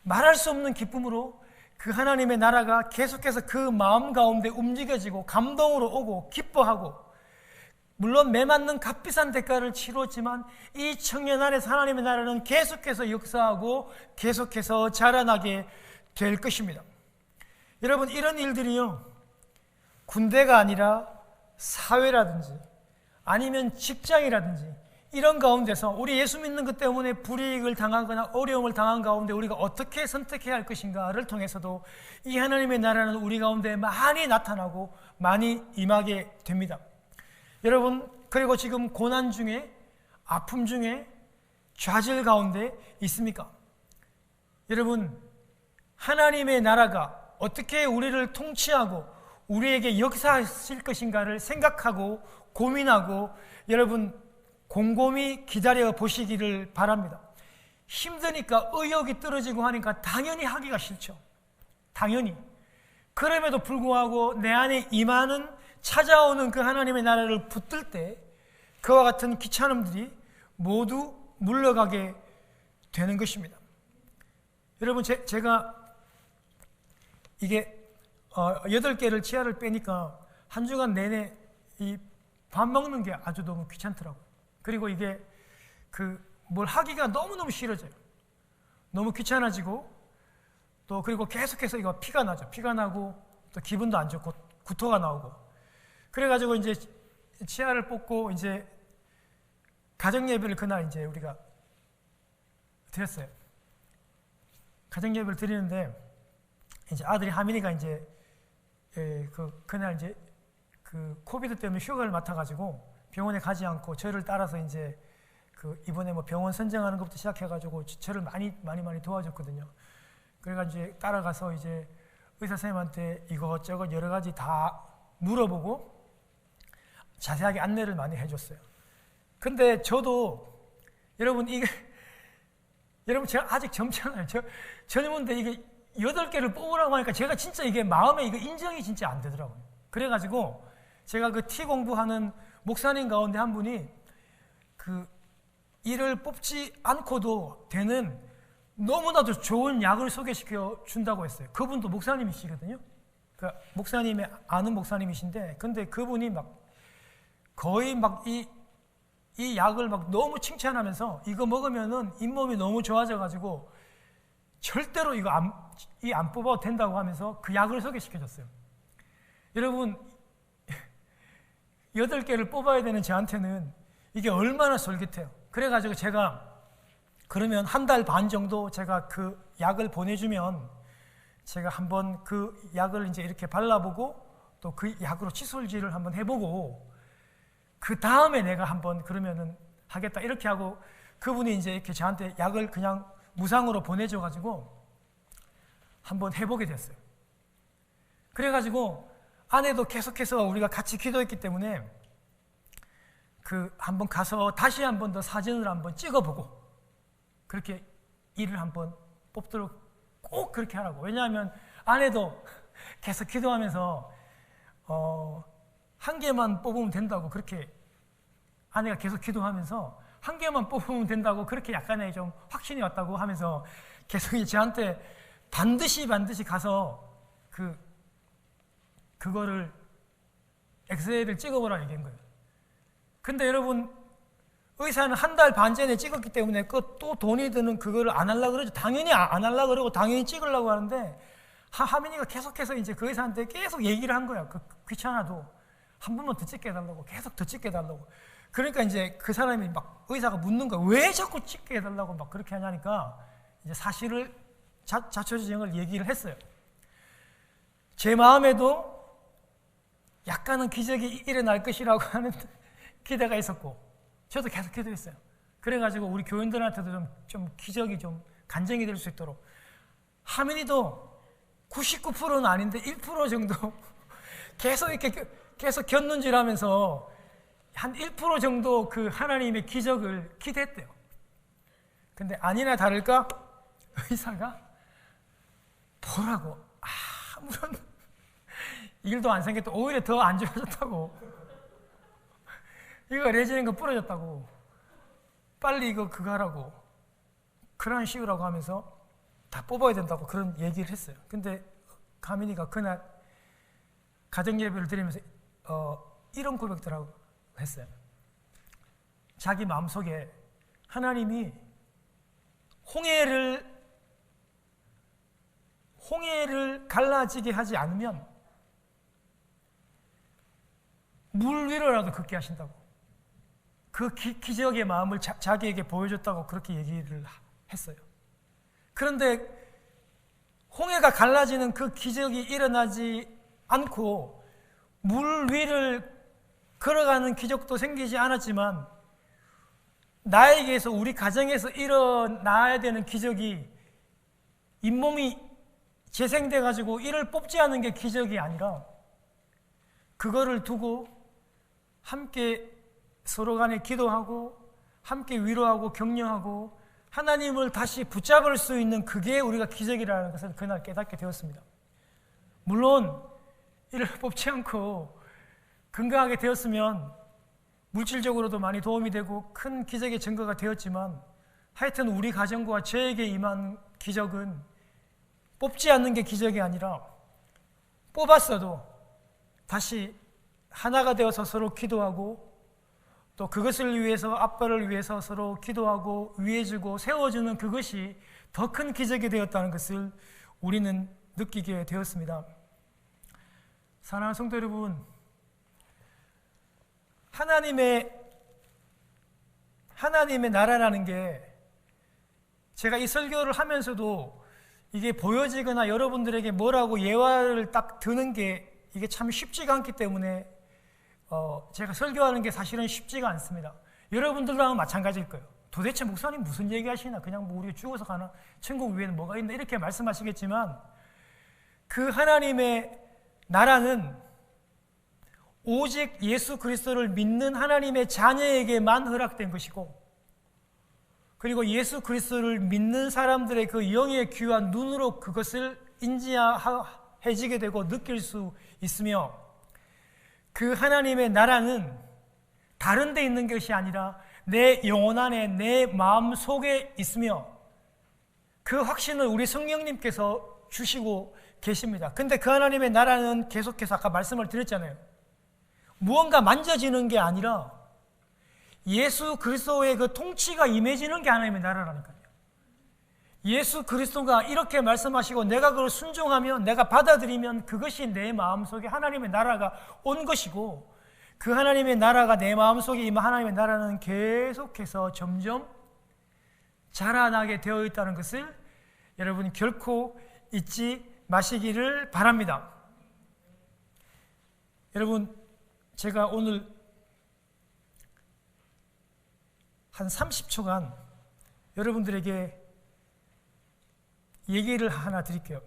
말할 수 없는 기쁨으로 그 하나님의 나라가 계속해서 그 마음 가운데 움직여지고 감동으로 오고 기뻐하고 물론 매맞는 값비싼 대가를 치렀지만 이 청년 안에서 하나님의 나라는 계속해서 역사하고 계속해서 자라나게 될 것입니다. 여러분 이런 일들이요 군대가 아니라 사회라든지 아니면 직장이라든지 이런 가운데서 우리 예수 믿는 것 때문에 불이익을 당하거나 어려움을 당한 가운데 우리가 어떻게 선택해야 할 것인가를 통해서도 이 하나님의 나라는 우리 가운데 많이 나타나고 많이 임하게 됩니다. 여러분 그리고 지금 고난 중에 아픔 중에 좌절 가운데 있습니까? 여러분 하나님의 나라가 어떻게 우리를 통치하고 우리에게 역사하실 것인가를 생각하고 고민하고 여러분 곰곰이 기다려 보시기를 바랍니다. 힘드니까 의욕이 떨어지고 하니까 당연히 하기가 싫죠. 당연히. 그럼에도 불구하고 내 안에 임하는 찾아오는 그 하나님의 나라를 붙들 때 그와 같은 귀찮음들이 모두 물러가게 되는 것입니다. 여러분 제가 이게 8개를 치아를 빼니까 한 주간 내내 이 밥 먹는 게 아주 너무 귀찮더라고요. 그리고 이게 뭘 하기가 너무너무 싫어져요. 너무 귀찮아지고 또 그리고 계속해서 이거 피가 나죠. 피가 나고 또 기분도 안 좋고 구토가 나오고. 그래가지고 이제 치아를 뽑고 이제 가정 예배를 그날 이제 우리가 드렸어요. 가정 예배를 드리는데 이제 아들이 하민이가 이제 그날 이제 그 코비드 때문에 휴가를 맡아가지고 병원에 가지 않고 저를 따라서 이제 그 이번에 뭐 병원 선정하는 것부터 시작해가지고 저를 많이 도와줬거든요. 그래가지고 이제 따라가서 이제 의사 선생님한테 이것저것 여러 가지 다 물어보고 자세하게 안내를 많이 해줬어요. 근데 저도 여러분 여러분 제가 아직 젊잖아요. 젊은데 이게 8개를 뽑으라고 하니까 제가 진짜 이게 마음에 이거 인정이 진짜 안 되더라고요. 그래가지고 제가 그 티 공부하는 목사님 가운데 한 분이 그 이를 뽑지 않고도 되는 너무나도 좋은 약을 소개시켜 준다고 했어요. 그분도 목사님이시거든요. 그러니까 목사님의 아는 목사님이신데, 근데 그분이 막 거의 막 이 약을 막 너무 칭찬하면서 이거 먹으면은 잇몸이 너무 좋아져가지고 절대로 이거 안 뽑아도 된다고 하면서 그 약을 소개시켜줬어요. 여러분 8개를 뽑아야 되는 저한테는 이게 얼마나 솔깃해요. 그래가지고 제가 그러면 1달 반 정도 제가 그 약을 보내주면 제가 한번 그 약을 이제 이렇게 발라보고 또 그 약으로 칫솔질을 한번 해보고 그 다음에 내가 한번 그러면은 하겠다 이렇게 하고 그분이 이제 이렇게 저한테 약을 그냥 무상으로 보내줘가지고 한번 해보게 됐어요. 그래가지고 아내도 계속해서 우리가 같이 기도했기 때문에 그 한번 가서 다시 한번 더 사진을 한번 찍어보고 그렇게 이를 한번 뽑도록 꼭 그렇게 하라고. 왜냐하면 아내도 계속 기도하면서 1개만 뽑으면 된다고 그렇게 아내가 계속 기도하면서 1개만 뽑으면 된다고 그렇게 약간의 좀 확신이 왔다고 하면서 계속 저한테 반드시 가서 그거를 엑스레이를 찍어보라 얘기한 거예요. 근데 여러분 의사는 1달 반 전에 찍었기 때문에 또 돈이 드는 그거를 안 하려고 그러죠. 당연히 안 하려고 그러고 당연히 찍으려고 하는데 하민이가 계속해서 이제 그 의사한테 계속 얘기를 한 거야. 귀찮아도 한 번만 더 찍게 해달라고 계속 더 찍게 해달라고. 그러니까 이제 그 사람이 막 의사가 묻는 거야. 왜 자꾸 찍게 해달라고 막 그렇게 하냐니까 이제 사실을 자초지종을 얘기를 했어요. 제 마음에도 약간은 기적이 일어날 것이라고 하는 기대가 있었고 저도 계속 기도했어요. 그래가지고 우리 교인들한테도 좀 기적이 좀 간증이 될 수 있도록 하민이도 99%는 아닌데 1% 정도 계속 이렇게 계속 곁눈질하면서 한 1% 정도 그 하나님의 기적을 기대했대요. 근데 아니나 다를까 의사가 보라고 아무런 일도 안 생겼다. 오히려 더 안 좋아졌다고. 이거 레지는 거 부러졌다고. 빨리 그거 하라고. 그런 식으로 하면서 다 뽑아야 된다고 그런 얘기를 했어요. 근데 가민이가 그날 가정 예배를 드리면서 이런 고백들하고 했어요. 자기 마음속에 하나님이 홍해를 갈라지게 하지 않으면 물 위로라도 걷게 하신다고. 그 기적의 마음을 자기에게 보여줬다고 그렇게 얘기를 했어요. 그런데 홍해가 갈라지는 그 기적이 일어나지 않고 물 위를 걸어가는 기적도 생기지 않았지만 나에게서 우리 가정에서 일어나야 되는 기적이 잇몸이 재생돼 가지고 이를 뽑지 않은 게 기적이 아니라 그거를 두고 함께 서로 간에 기도하고 함께 위로하고 격려하고 하나님을 다시 붙잡을 수 있는 그게 우리가 기적이라는 것을 그날 깨닫게 되었습니다. 물론 이를 뽑지 않고 건강하게 되었으면 물질적으로도 많이 도움이 되고 큰 기적의 증거가 되었지만 하여튼 우리 가정과 저에게 임한 기적은 뽑지 않는 게 기적이 아니라 뽑았어도 다시 하나가 되어서 서로 기도하고 또 그것을 위해서 아빠를 위해서 서로 기도하고 위해주고 세워주는 그것이 더 큰 기적이 되었다는 것을 우리는 느끼게 되었습니다. 사랑하는 성도 여러분, 하나님의 나라라는 게 제가 이 설교를 하면서도 이게 보여지거나 여러분들에게 뭐라고 예화를 딱 드는 게 이게 참 쉽지가 않기 때문에 제가 설교하는 게 사실은 쉽지가 않습니다. 여러분들랑 마찬가지일 거예요. 도대체 목사님 무슨 얘기 하시나? 그냥 뭐 우리가 죽어서 가나? 천국 위에는 뭐가 있나? 이렇게 말씀하시겠지만 그 하나님의 나라는 오직 예수 그리스도를 믿는 하나님의 자녀에게만 허락된 것이고, 그리고 예수 그리스도를 믿는 사람들의 그 영의 귀한 눈으로 그것을 인지해지게 되고 느낄 수 있으며, 그 하나님의 나라는 다른 데 있는 것이 아니라 내 영혼 안에, 내 마음 속에 있으며, 그 확신을 우리 성령님께서 주시고 계십니다. 근데 그 하나님의 나라는 계속해서 아까 말씀을 드렸잖아요. 무언가 만져지는 게 아니라 예수 그리스도의 그 통치가 임해지는 게 하나님의 나라라니까요. 예수 그리스도가 이렇게 말씀하시고 내가 그걸 순종하면, 내가 받아들이면 그것이 내 마음속에 하나님의 나라가 온 것이고, 그 하나님의 나라가 내 마음속에 임한 하나님의 나라는 계속해서 점점 자라나게 되어 있다는 것을 여러분 결코 잊지 마시기를 바랍니다. 여러분, 제가 오늘 한 30초간 여러분들에게 얘기를 하나 드릴게요.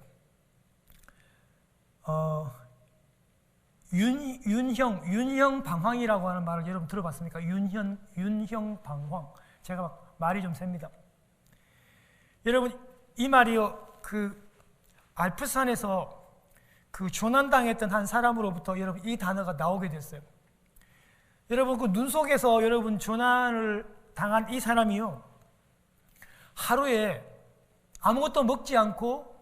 윤형 방황이라고 하는 말을 여러분 들어봤습니까? 윤형 방황. 제가 막 말이 좀 셉니다. 여러분, 이 말이요, 그 알프스산에서 그 조난당했던 한 사람으로부터 여러분 이 단어가 나오게 됐어요. 여러분, 그 눈 속에서 여러분 조난을 당한 이 사람이요, 하루에 아무것도 먹지 않고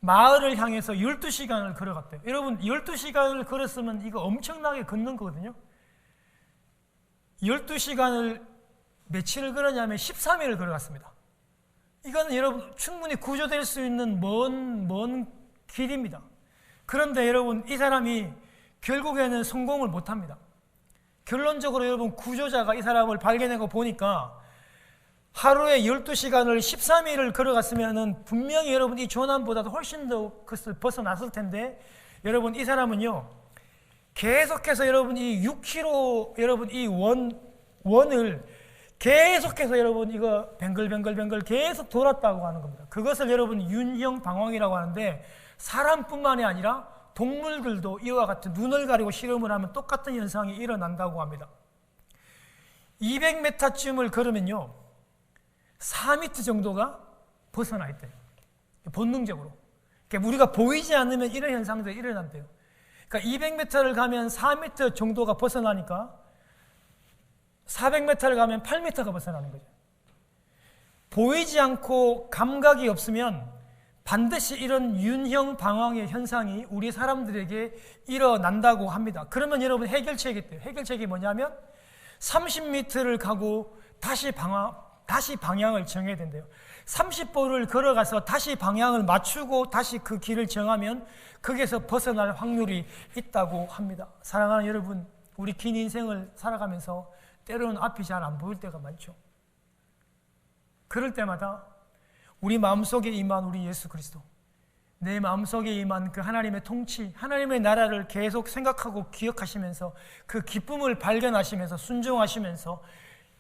마을을 향해서 12시간을 걸어갔대요. 여러분, 12시간을 걸었으면 이거 엄청나게 걷는 거거든요. 12시간을 며칠을 걸었냐면 13일을 걸어갔습니다. 이거는 여러분 충분히 구조될 수 있는 먼 길입니다. 그런데 여러분, 이 사람이 결국에는 성공을 못합니다. 결론적으로 여러분, 구조자가 이 사람을 발견하고 보니까 하루에 12시간을 13일을 걸어갔으면 분명히 여러분 이 조난보다도 훨씬 더 그것을 벗어났을 텐데, 여러분 이 사람은요 계속해서 여러분 이 6km 여러분 이 원을 계속해서 여러분 이거 뱅글뱅글 계속 돌았다고 하는 겁니다. 그것을 여러분 윤형 방황이라고 하는데, 사람뿐만이 아니라 동물들도 이와 같은 눈을 가리고 실험을 하면 똑같은 현상이 일어난다고 합니다. 200m쯤을 걸으면요 4m 정도가 벗어나 있대요. 본능적으로. 그러니까 우리가 보이지 않으면 이런 현상들이 일어난대요. 그러니까 200m를 가면 4m 정도가 벗어나니까 400m를 가면 8m가 벗어나는 거죠. 보이지 않고 감각이 없으면 반드시 이런 윤형 방황의 현상이 우리 사람들에게 일어난다고 합니다. 그러면 여러분 해결책이 있대요. 해결책이 뭐냐면 30m를 가고 다시 방향을 정해야 된대요. 30보를 걸어가서 다시 방향을 맞추고 다시 그 길을 정하면 거기에서 벗어날 확률이 있다고 합니다. 사랑하는 여러분, 우리 긴 인생을 살아가면서 때로는 앞이 잘 안 보일 때가 많죠. 그럴 때마다 우리 마음속에 임한 우리 예수 그리스도, 내 마음속에 임한 그 하나님의 통치, 하나님의 나라를 계속 생각하고 기억하시면서 그 기쁨을 발견하시면서 순종하시면서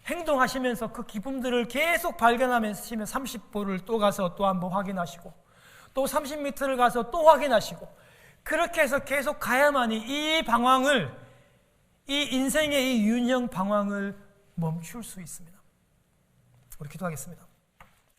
행동하시면서 그 기쁨들을 계속 발견하면서 30보를 또 가서 또 한번 확인하시고 또 30m를 가서 또 확인하시고, 그렇게 해서 계속 가야만이 이 방황을, 이 인생의 이 윤형 방황을 멈출 수 있습니다. 우리 기도하겠습니다.